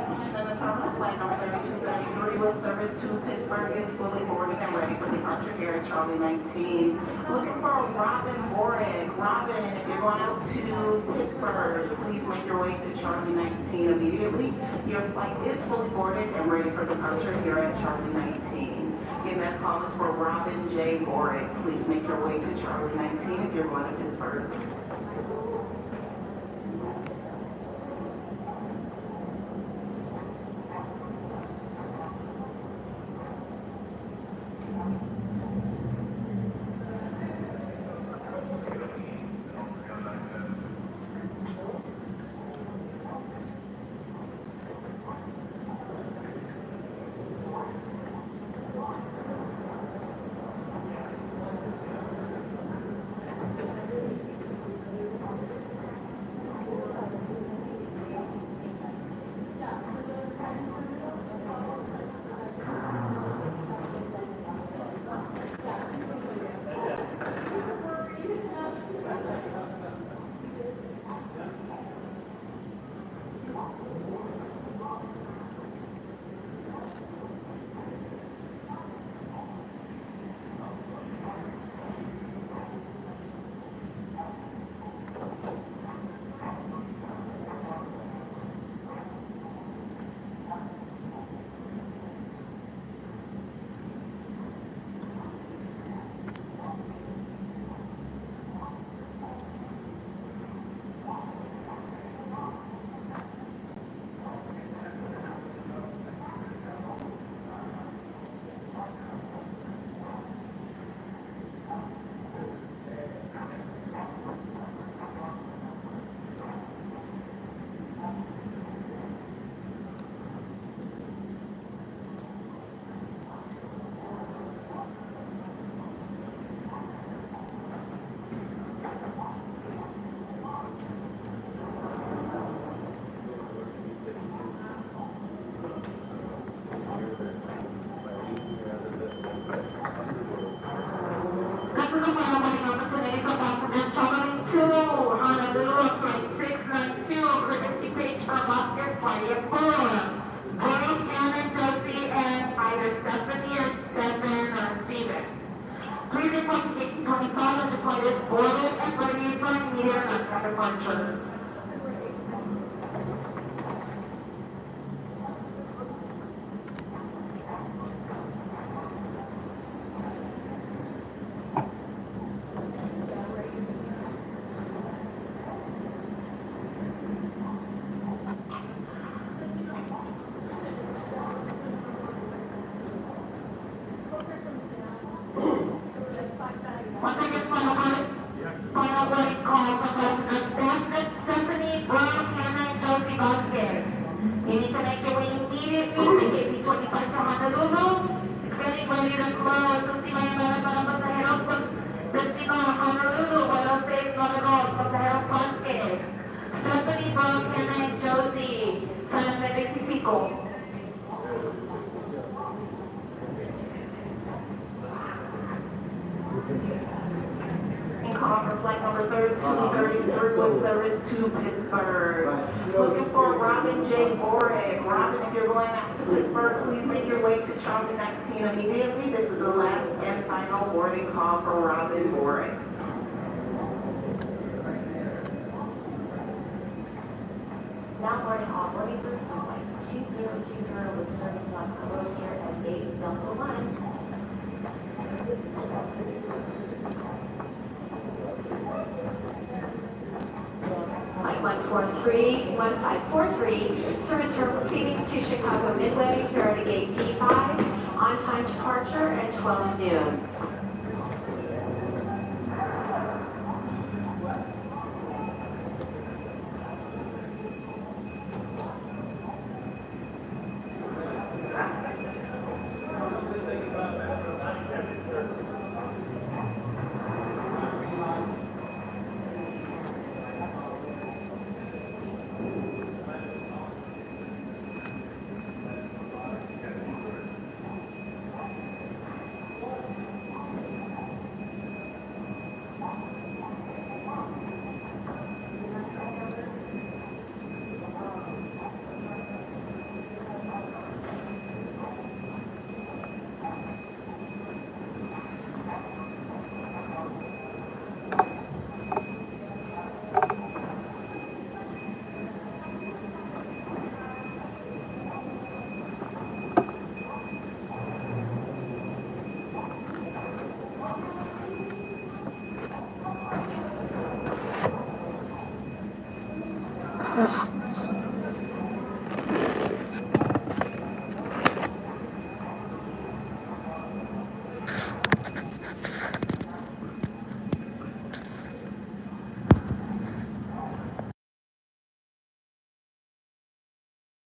attention in the terminal. Flight number 3233 with service to Pittsburgh is fully boarded and ready for departure here at Charlie 19. Looking for Robin Borick. Robin, if you're going out to Pittsburgh, please make your way to Charlie 19 immediately. Your flight is fully boarded and ready for departure here at Charlie 19. Again, that call is for Robin J. Borick. Please make your way to Charlie 19 if you're going to Pittsburgh. Please report to gate 25 as the flight is boarded and ready for immediate departure. Once again, final word call for passengers Stephanie Brown, Hannah, and Josie Vasquez. You need to make your way immediately to gate 25 to Honolulu. It's getting ready to close. Última llamada para pasajeros con destino a Honolulu. Vuelo 692, pasajeros Vasquez. Stephanie Brown, Hannah, and Josie. Salame 25. Call for flight number 3233 with service to Pittsburgh. Looking for Robin J. Borick. Robin, if you're going out to Pittsburgh, please make your way to Charlie 19 immediately. This is the last and final boarding call for Robin Borick. Now boarding all boarding groups on flight 2020 with service last close here at gate Delta 1. Flight 1543, service from Phoenix to Chicago Midway, here at gate D5, on time departure at 12 noon.